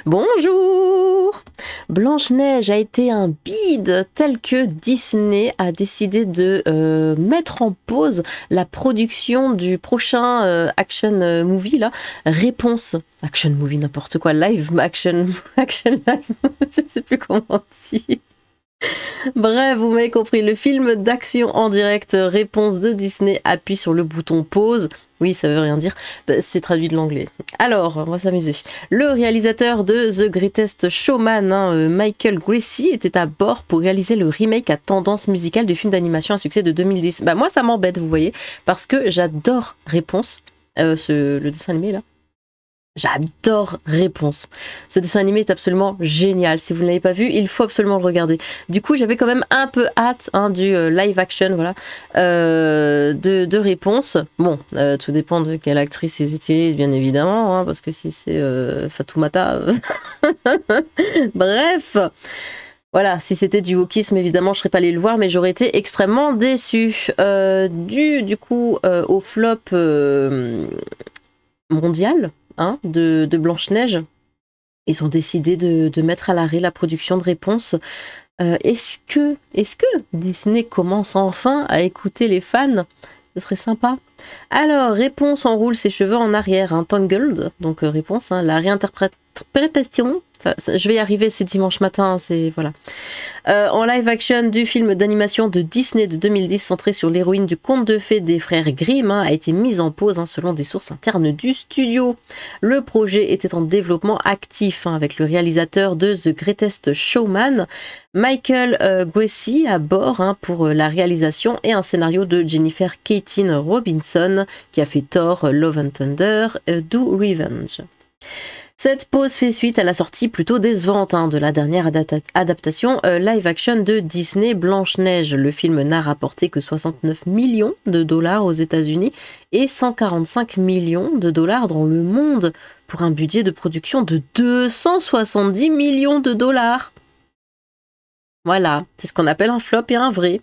Bonjour! Blanche-Neige a été un bide tel que Disney a décidé de mettre en pause la production du prochain action movie là, Réponse. Action movie n'importe quoi, live action live, je sais plus comment dire. Bref, vous m'avez compris, le film d'action en direct Réponse de Disney appuie sur le bouton pause. Oui, ça veut rien dire, c'est traduit de l'anglais. Alors, on va s'amuser. Le réalisateur de The Greatest Showman, Michael Gracey, était à bord pour réaliser le remake à tendance musicale du film d'animation à succès de 2010. Bah moi, ça m'embête, vous voyez, parce que j'adore Réponse, le dessin animé là. J'adore Réponse. Ce dessin animé est absolument génial. Si vous ne l'avez pas vu, il faut absolument le regarder. Du coup, j'avais quand même un peu hâte du live action, voilà, de Réponse. Bon, tout dépend de quelle actrice ils utilisent, bien évidemment, hein, parce que si c'est Fatoumata... Bref. Voilà, si c'était du wokisme, évidemment, je serais pas allée le voir, mais j'aurais été extrêmement déçue. Du coup, au flop mondial, de Blanche-Neige, ils ont décidé de mettre à l'arrêt la production de Réponse. Est-ce que Disney commence enfin à écouter les fans? Ce serait sympa. Alors, Réponse enroule ses cheveux en arrière, Tangled, donc Réponse, la réinterprétation. Je vais y arriver, c'est dimanche matin, c'est voilà. En live action du film d'animation de Disney de 2010 centré sur l'héroïne du conte de fées des frères Grimm a été mise en pause selon des sources internes du studio. Le projet était en développement actif avec le réalisateur de The Greatest Showman, Michael Gracey, à bord pour la réalisation et un scénario de Jennifer Kaytin Robinson qui a fait Thor, Love and Thunder, Do Revenge. Cette pause fait suite à la sortie plutôt décevante de la dernière adaptation live action de Disney, Blanche-Neige. Le film n'a rapporté que 69 millions de dollars aux États-Unis et 145 millions de dollars dans le monde pour un budget de production de 270 millions de dollars. Voilà, c'est ce qu'on appelle un flop et un vrai.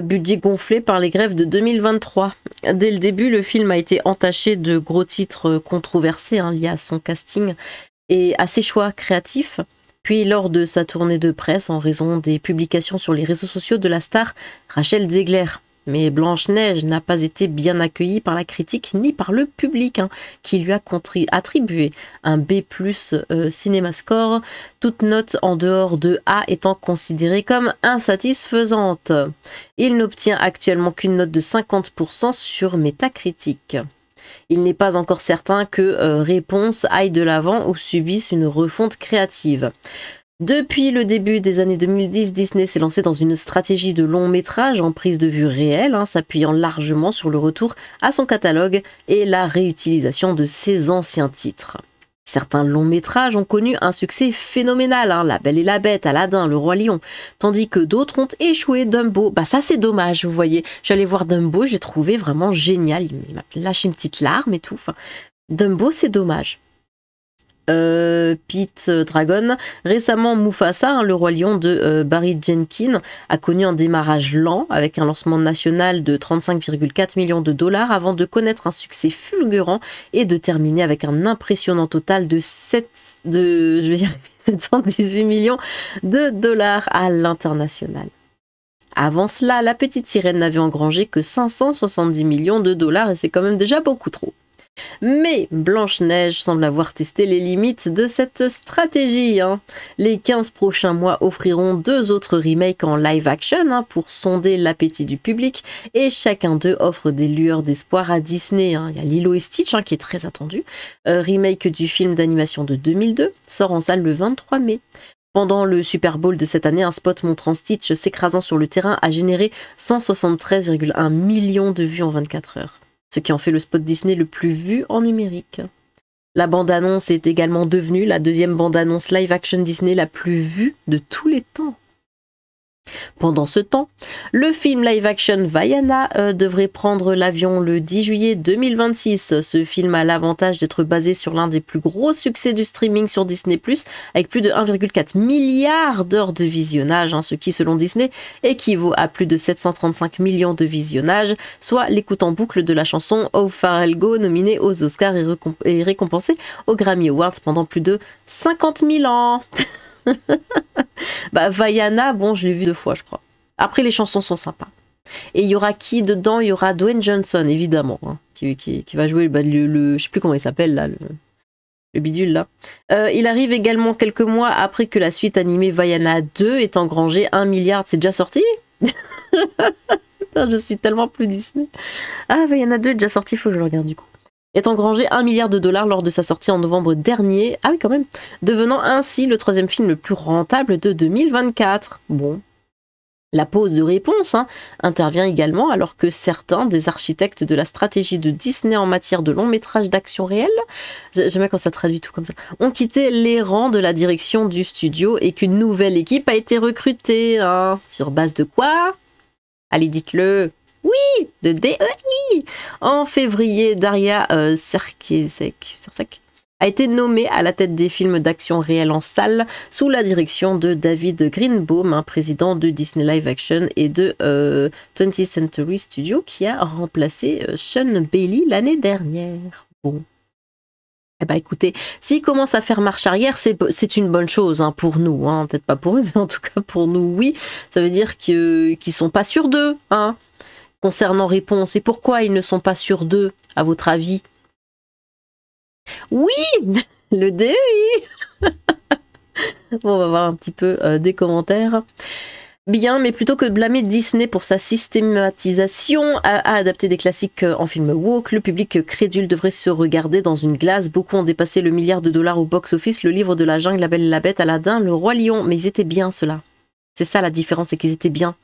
Budget gonflé par les grèves de 2023. Dès le début, le film a été entaché de gros titres controversés liés à son casting et à ses choix créatifs. Puis lors de sa tournée de presse, en raison des publications sur les réseaux sociaux de la star Rachel Zegler. Mais Blanche-Neige n'a pas été bien accueillie par la critique ni par le public, qui lui a attribué un B+ CinemaScore, toute note en dehors de A étant considérée comme insatisfaisante. Il n'obtient actuellement qu'une note de 50% sur Metacritic. Il n'est pas encore certain que Réponse aille de l'avant ou subisse une refonte créative. Depuis le début des années 2010, Disney s'est lancé dans une stratégie de long métrage en prise de vue réelle, s'appuyant largement sur le retour à son catalogue et la réutilisation de ses anciens titres. Certains longs métrages ont connu un succès phénoménal, La Belle et la Bête, Aladdin, Le Roi Lion, tandis que d'autres ont échoué. Dumbo, ça c'est dommage, vous voyez, j'allais voir Dumbo, j'ai trouvé vraiment génial, il m'a lâché une petite larme et tout, Dumbo c'est dommage. Pete Dragon. Récemment, Mufasa, le roi lion de Barry Jenkins, a connu un démarrage lent avec un lancement national de 35,4 millions de dollars avant de connaître un succès fulgurant et de terminer avec un impressionnant total de 718 millions de dollars à l'international. Avant cela, La Petite Sirène n'avait engrangé que 570 millions de dollars et c'est quand même déjà beaucoup trop. Mais Blanche-Neige semble avoir testé les limites de cette stratégie. Les 15 prochains mois offriront 2 autres remakes en live action pour sonder l'appétit du public et chacun d'eux offre des lueurs d'espoir à Disney. Il y a Lilo et Stitch qui est très attendu. Remake du film d'animation de 2002 sort en salle le 23 mai. Pendant le Super Bowl de cette année, un spot montrant Stitch s'écrasant sur le terrain a généré 173,1 millions de vues en 24 heures. Ce qui en fait le spot Disney le plus vu en numérique. La bande-annonce est également devenue la deuxième bande-annonce live-action Disney la plus vue de tous les temps. Pendant ce temps, le film live-action Vaiana devrait prendre l'avion le 10 juillet 2026. Ce film a l'avantage d'être basé sur l'un des plus gros succès du streaming sur Disney+, avec plus de 1,4 milliard d'heures de visionnage, ce qui, selon Disney, équivaut à plus de 735 millions de visionnages, soit l'écoute en boucle de la chanson How Far I'll Go, nominée aux Oscars et récompensée aux Grammy Awards pendant plus de 50 000 ans. Bah, Vaiana, bon, je l'ai vu 2 fois, je crois. Après, les chansons sont sympas. Et il y aura qui dedans? Il y aura Dwayne Johnson, évidemment, qui va jouer je sais plus comment il s'appelle, là, le bidule, là. Il arrive également quelques mois après que la suite animée Vaiana 2 ait engrangé 1 milliard. C'est déjà sorti? Putain, je suis tellement plus Disney. Ah, Vaiana 2 est déjà sorti, faut que je le regarde du coup. Est engrangé 1 milliard de dollars lors de sa sortie en novembre dernier. Ah oui, quand même. Devenant ainsi le 3e film le plus rentable de 2024. Bon. La pause de réponse intervient également alors que certains des architectes de la stratégie de Disney en matière de long métrage d'action réelle, j'aime bien quand ça traduit tout comme ça, ont quitté les rangs de la direction du studio et qu'une nouvelle équipe a été recrutée. Sur base de quoi? Allez, dites-le. Oui, de DEI. En février, Daria Serkesek a été nommée à la tête des films d'action réelle en salle sous la direction de David Greenbaum, président de Disney Live Action et de 20th Century Studios, qui a remplacé Sean Bailey l'année dernière. Bon. Eh ben écoutez, s'il commence à faire marche arrière, c'est une bonne chose pour nous. Peut-être pas pour eux, mais en tout cas pour nous, oui. Ça veut dire qu'ils sont pas sûrs d'eux, concernant réponse. Et pourquoi ils ne sont pas sûrs d'eux, à votre avis? Oui, le DEI. Bon, on va voir un petit peu des commentaires. Bien, mais plutôt que de blâmer Disney pour sa systématisation à adapter des classiques en film woke, le public crédule devrait se regarder dans une glace. Beaucoup ont dépassé le milliard de dollars au box-office, le livre de la jungle, La Belle et la Bête, Aladdin, le Roi Lion. Mais ils étaient bien, ceux-là. C'est ça la différence, c'est qu'ils étaient bien.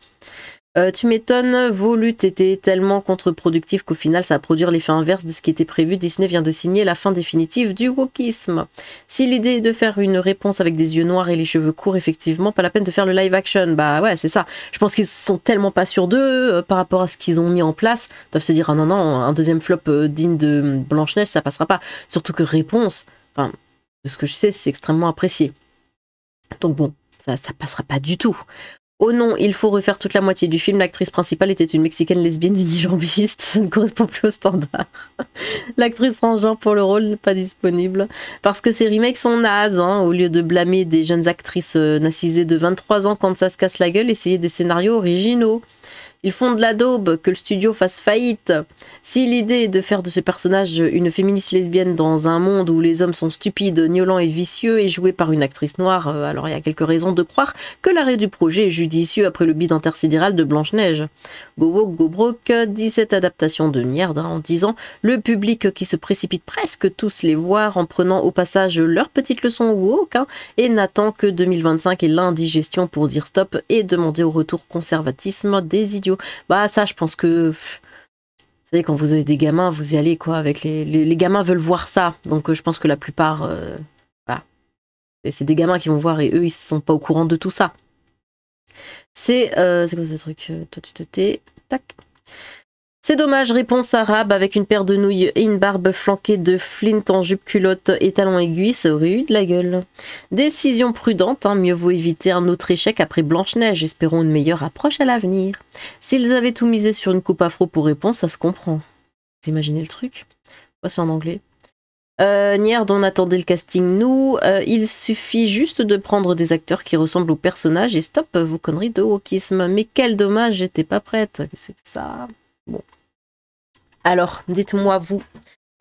Tu m'étonnes, vos luttes étaient tellement contre-productives qu'au final ça va produire l'effet inverse de ce qui était prévu. Disney vient de signer la fin définitive du wokisme. Si l'idée est de faire une réponse avec des yeux noirs et les cheveux courts, effectivement, pas la peine de faire le live action. Bah ouais, c'est ça. Je pense qu'ils sont tellement pas sûrs d'eux par rapport à ce qu'ils ont mis en place. Ils doivent se dire, ah non, non, un deuxième flop digne de Blanche-Neige, ça passera pas. Surtout que réponse, enfin, de ce que je sais, c'est extrêmement apprécié. Donc bon, ça passera pas du tout. Oh non, il faut refaire toute la moitié du film. L'actrice principale était une Mexicaine lesbienne unijambiste. Ça ne correspond plus au standard. L'actrice transgenre pour le rôle n'est pas disponible. Parce que ces remakes sont nazes. Au lieu de blâmer des jeunes actrices nacisées de 23 ans quand ça se casse la gueule, essayez des scénarios originaux. Ils font de la daube, que le studio fasse faillite. Si l'idée est de faire de ce personnage une féministe lesbienne dans un monde où les hommes sont stupides, gnolants et vicieux et joués par une actrice noire, alors il y a quelques raisons de croire que l'arrêt du projet est judicieux après le bid intersidéral de Blanche-Neige. Go Woke, Go Broke dit cette adaptation de merde en disant le public qui se précipite presque tous les voir en prenant au passage leur petite leçon woke et n'attend que 2025 et l'indigestion pour dire stop et demander au retour conservatisme des idiots. Bah ça je pense que vous savez quand vous avez des gamins vous y allez quoi avec les gamins veulent voir ça donc je pense que la plupart voilà. C'est des gamins qui vont voir et eux ils sont pas au courant de tout ça. C'est quoi ce truc tac. C'est dommage, réponse arabe avec une paire de nouilles et une barbe flanquée de Flint en jupe culotte et talons aiguilles, ça aurait eu de la gueule. Décision prudente, mieux vaut éviter un autre échec après Blanche-Neige, espérons une meilleure approche à l'avenir. S'ils avaient tout misé sur une coupe afro pour réponse, ça se comprend. Vous imaginez le truc? Moi c'est en anglais. Nierd, on attendait le casting, nous. Il suffit juste de prendre des acteurs qui ressemblent aux personnages et stop vos conneries de wokisme. Mais quel dommage, j'étais pas prête. Qu'est-ce que c'est que ça? Bon. Alors, dites-moi, vous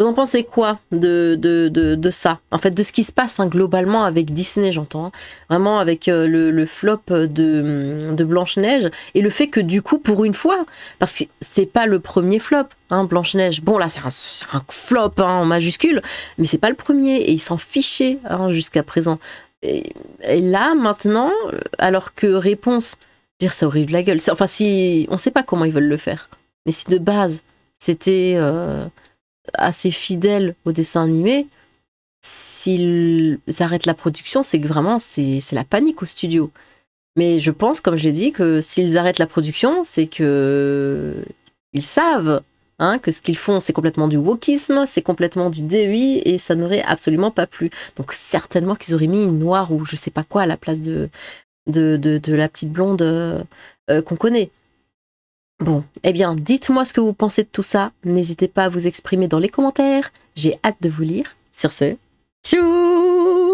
en pensez quoi de ça? En fait, de ce qui se passe globalement avec Disney, j'entends. Vraiment avec le flop de Blanche-Neige et le fait que du coup, pour une fois, parce que c'est pas le premier flop, Blanche-Neige. Bon, là, c'est un flop en majuscule, mais c'est pas le premier et ils s'en fichaient jusqu'à présent. Et là, maintenant, alors que réponse, dire ça aurait eu de la gueule. Enfin, si on sait pas comment ils veulent le faire. Mais si de base, c'était assez fidèle au dessin animé, s'ils arrêtent la production, c'est que vraiment, c'est la panique au studio. Mais je pense, comme je l'ai dit, que s'ils arrêtent la production, c'est que ils savent hein, que ce qu'ils font, c'est complètement du wokisme, c'est complètement du DEI, et ça n'aurait absolument pas plu. Donc certainement qu'ils auraient mis une noire ou je sais pas quoi à la place de la petite blonde qu'on connaît. Bon, eh bien, dites-moi ce que vous pensez de tout ça. N'hésitez pas à vous exprimer dans les commentaires. J'ai hâte de vous lire. Sur ce, tchou!